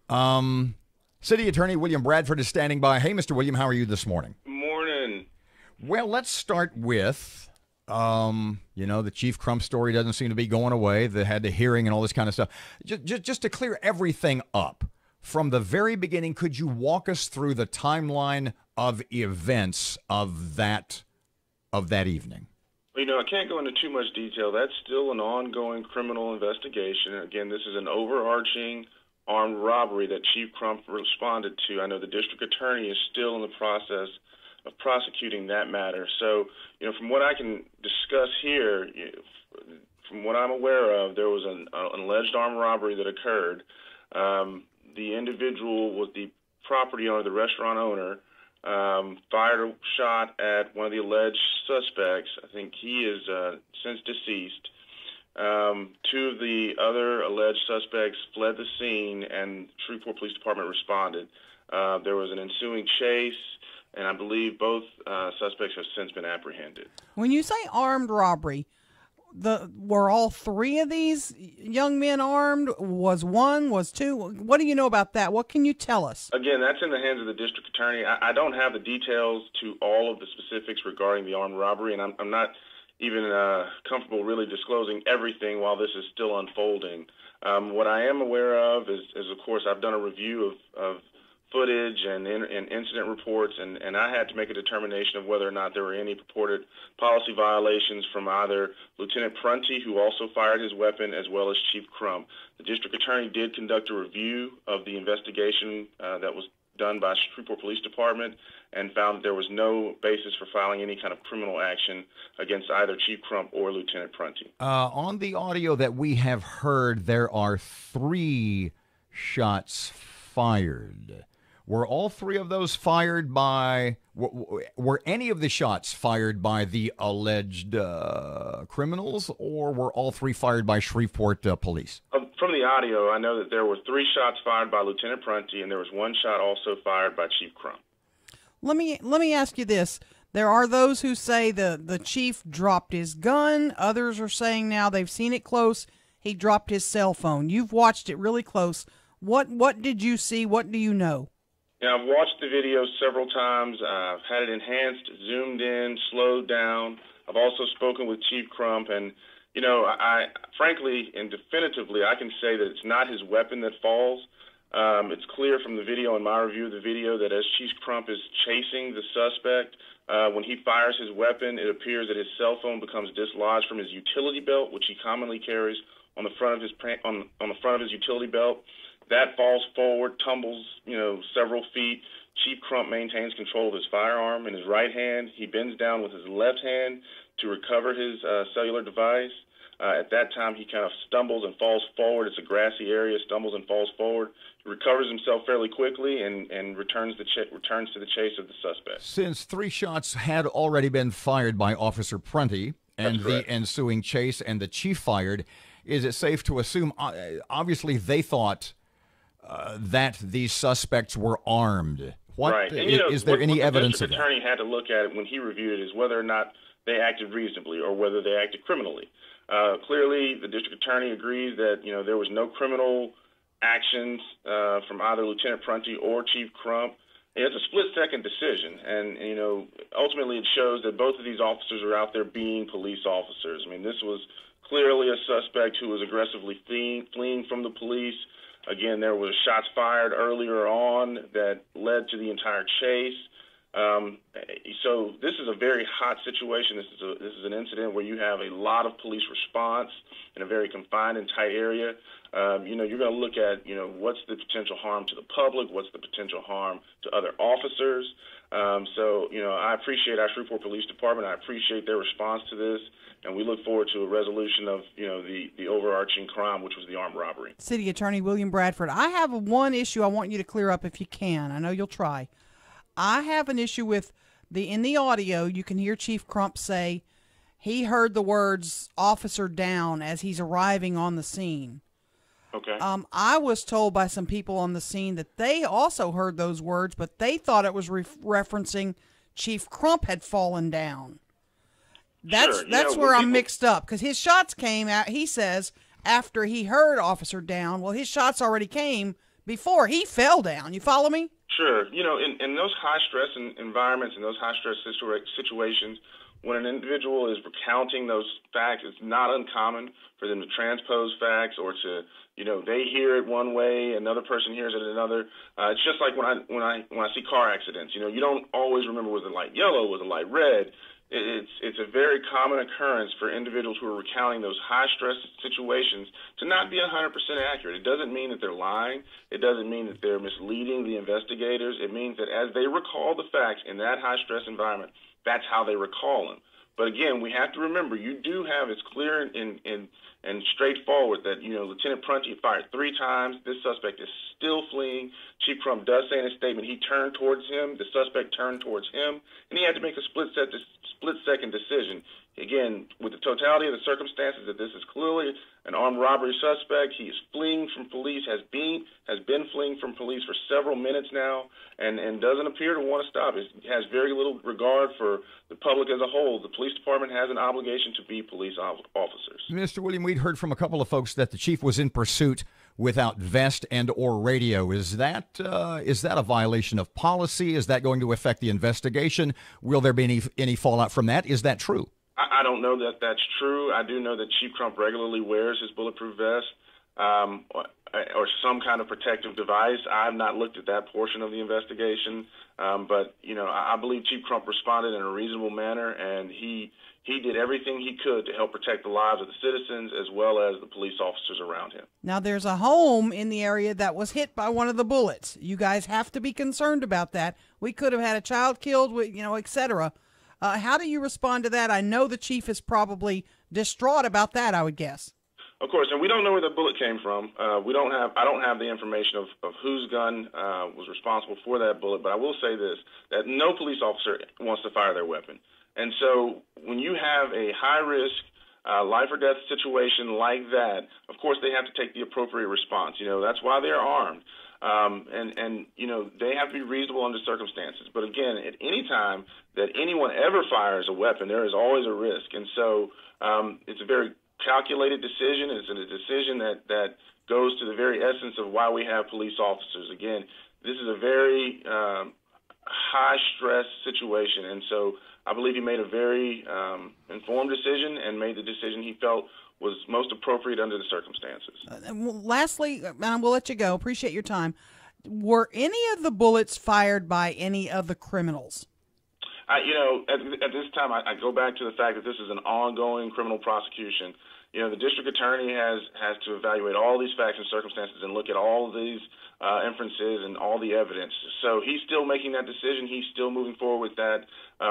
City Attorney William Bradford is standing by. Hey, Mr. William, how are you this morning? Morning. Well, let's start with, the Chief Crump story doesn't seem to be going away. They had the hearing and all this kind of stuff. Just to clear everything up, from the very beginning, could you walk us through the timeline of events of that evening? Well, I can't go into too much detail. That's still an ongoing criminal investigation. Again, this is an overarching armed robbery that Chief Crump responded to. I know the district attorney is still in the process of prosecuting that matter. So, from what I can discuss here, from what I'm aware of, there was an alleged armed robbery that occurred. The individual was the property owner, the restaurant owner, fired a shot at one of the alleged suspects. I think he is since deceased. Two of the other alleged suspects fled the scene, and Shreveport Police Department responded. There was an ensuing chase, and I believe both suspects have since been apprehended. When you say armed robbery, were all three of these young men armed? Was one? Was two? What do you know about that? What can you tell us? Again, that's in the hands of the district attorney. I don't have the details to all of the specifics regarding the armed robbery, and I'm not even comfortable really disclosing everything while this is still unfolding. What I am aware of is, of course, I've done a review of footage and incident reports, and I had to make a determination of whether or not there were any purported policy violations from either Lieutenant Prunty, who also fired his weapon, as well as Chief Crump. The district attorney did conduct a review of the investigation that was done by Shreveport Police Department and found that there was no basis for filing any kind of criminal action against either Chief Crump or Lieutenant Prunty. On the audio that we have heard, there are 3 shots fired. Were all 3 of those fired by, were any of the shots fired by the alleged criminals, or were all 3 fired by Shreveport police? From the audio, I know that there were 3 shots fired by Lieutenant Prunty, and there was 1 shot also fired by Chief Crump. Let me ask you this. There are those who say the chief dropped his gun. Others are saying now they've seen it close. He dropped his cell phone. You've watched it really close. What did you see? What do you know? Yeah, I've watched the video several times. I've had it enhanced, zoomed in, slowed down. I've also spoken with Chief Crump, and I frankly and definitively I can say that it's not his weapon that falls. It's clear from the video and my review of the video that as Chief Crump is chasing the suspect, when he fires his weapon, it appears that his cell phone becomes dislodged from his utility belt, which he commonly carries on the front of his utility belt. That falls forward, tumbles, several feet. Chief Crump maintains control of his firearm in his right hand. He bends down with his left hand to recover his cellular device. At that time, he kind of stumbles and falls forward. It's a grassy area, stumbles and falls forward. He recovers himself fairly quickly and returns to the chase of the suspect. Since 3 shots had already been fired by Officer Prunty and the ensuing chase and the chief fired, is it safe to assume, obviously they thought that these suspects were armed? Right. And, is there any evidence of that? The attorney had to look at it when he reviewed it is whether or not they acted reasonably or whether they acted criminally. Clearly, the district attorney agrees that there was no criminal actions from either Lieutenant Prunty or Chief Crump. It's a split-second decision, and ultimately it shows that both of these officers are out there being police officers. I mean, this was clearly a suspect who was aggressively fleeing from the police. Again, there was shots fired earlier on that led to the entire chase. So this is a very hot situation. This is an incident where you have a lot of police response in a very confined and tight area. You're going to look at, what's the potential harm to the public, what's the potential harm to other officers. I appreciate our Shreveport Police Department. I appreciate their response to this, and we look forward to a resolution of, the overarching crime, which was the armed robbery. City Attorney William Bradford, I have one issue I want you to clear up if you can. I know you'll try. I have an issue with in the audio, you can hear Chief Crump say he heard the words "officer down" as he's arriving on the scene. Okay. I was told by some people on the scene that they also heard those words, but they thought it was referencing Chief Crump had fallen down. That's where I'm mixed up, because his shots came out, he says, after he heard officer down. Well, his shots already came before he fell down. You follow me? Sure. You know, in those high-stress environments and those high-stress situations, when an individual is recounting those facts, it's not uncommon for them to transpose facts or to, you know, they hear it one way, another person hears it another. It's just like when I see car accidents. You know, you don't always remember, was the light yellow, was the light red. It's a very common occurrence for individuals who are recounting those high-stress situations to not be 100% accurate. It doesn't mean that they're lying. It doesn't mean that they're misleading the investigators. It means that as they recall the facts in that high-stress environment, that's how they recall them. But again, we have to remember, you do have, it's clear and straightforward that, you know, Lieutenant Prunty fired 3 times. This suspect is still fleeing. Chief Crump does say in his statement he turned towards him, the suspect turned towards him, and he had to make a split-second decision. Again, with the totality of the circumstances, that this is clearly an armed robbery suspect. He is fleeing from police, has been fleeing from police for several minutes now, and doesn't appear to want to stop. He has very little regard for the public as a whole. The police department has an obligation to be police officers. Mr. William, we'd heard from a couple of folks that the chief was in pursuit without vest and or radio. Is that a violation of policy? Is that going to affect the investigation? Will there be any fallout from that? Is that true? I don't know that that's true. I do know that Chief Crump regularly wears his bulletproof vest or some kind of protective device. I have not looked at that portion of the investigation, but you know, I believe Chief Crump responded in a reasonable manner, and he did everything he could to help protect the lives of the citizens as well as the police officers around him. Now, there's a home in the area that was hit by one of the bullets. You guys have to be concerned about that. We could have had a child killed, you know, et cetera. How do you respond to that? I know the chief is probably distraught about that, I would guess. Of course, and we don't know where the bullet came from. I don't have the information of whose gun was responsible for that bullet, but I will say this, that no police officer wants to fire their weapon. And so when you have a high-risk life or death situation like that, of course they have to take the appropriate response. You know, that's why they're armed. And you know, they have to be reasonable under circumstances. But again, at any time that anyone ever fires a weapon, there is always a risk. And so it's a very calculated decision. It's a decision that goes to the very essence of why we have police officers. Again, this is a very high-stress situation. And so I believe he made a very informed decision and made the decision he felt was most appropriate under the circumstances. Lastly, and we'll let you go. Appreciate your time. Were any of the bullets fired by any of the criminals? You know, at this time, I go back to the fact that this is an ongoing criminal prosecution. You know, the district attorney has to evaluate all these facts and circumstances and look at all of these inferences and all the evidence. So he's still making that decision. He's still moving forward with that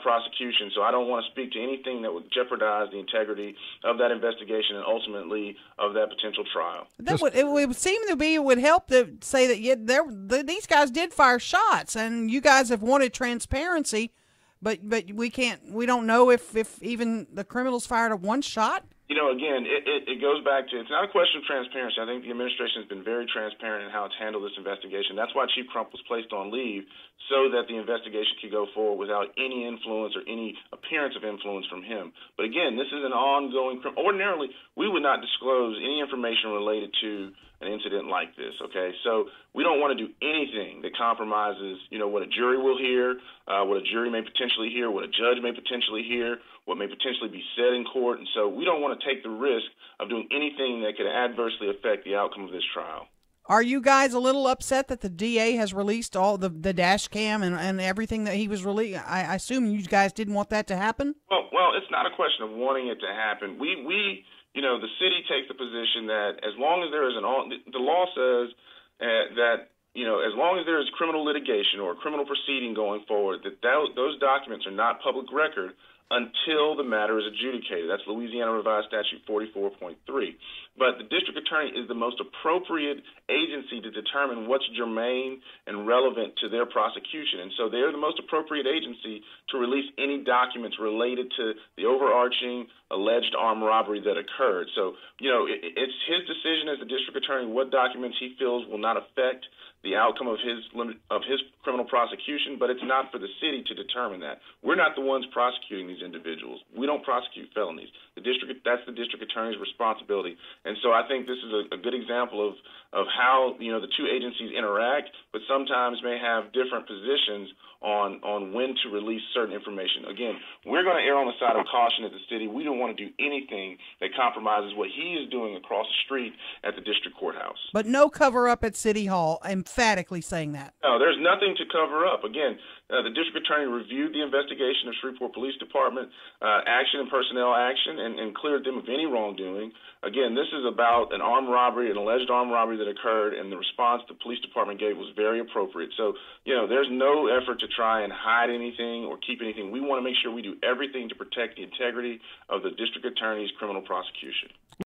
prosecution. So I don't want to speak to anything that would jeopardize the integrity of that investigation and ultimately of that potential trial. It would seem to be, it would help to say that these guys did fire shots, and you guys have wanted transparency, but we don't know if even the criminals fired a one shot. You know, again, it goes back to, it's not a question of transparency. I think the administration has been very transparent in how it's handled this investigation. That's why Chief Crump was placed on leave, so that the investigation could go forward without any influence or any appearance of influence from him. But again, this is an ongoing, ordinarily, we would not disclose any information related to an incident like this, okay? So we don't want to do anything that compromises, you know, what a jury will hear, what a jury may potentially hear, what a judge may potentially hear, what may potentially be said in court. And so we don't want to take the risk of doing anything that could adversely affect the outcome of this trial. Are you guys a little upset that the DA has released all the dash cam and everything that he was releasing? I assume you guys didn't want that to happen? Well, it's not a question of wanting it to happen. We you know, the city takes the position that as long as there is the law says that, you know, as long as there is criminal litigation or a criminal proceeding going forward, that those documents are not public record until the matter is adjudicated. That's Louisiana Revised Statute 44.3. But the district attorney is the most appropriate agency to determine what's germane and relevant to their prosecution. And so they're the most appropriate agency to release any documents related to the overarching alleged armed robbery that occurred. So, you know, it's his decision as the district attorney what documents he feels will not affect the outcome of his criminal prosecution, but it's not for the city to determine that. We're not the ones prosecuting these individuals. We don't prosecute felonies. That's the district attorney's responsibility. And so I think this is a good example of how, the two agencies interact, but sometimes may have different positions on when to release certain information. Again, we're going to err on the side of caution at the city. We don't want to do anything that compromises what he is doing across the street at the district courthouse. But no cover-up at City Hall, emphatically saying that. No, there's nothing to cover up. Again, the district attorney reviewed the investigation of Shreveport Police Department action and personnel action and cleared them of any wrongdoing. Again, this is about an armed robbery, an alleged armed robbery that occurred, and the response the police department gave was very appropriate. So, there's no effort to try and hide anything or keep anything. We want to make sure we do everything to protect the integrity of the district attorney's criminal prosecution.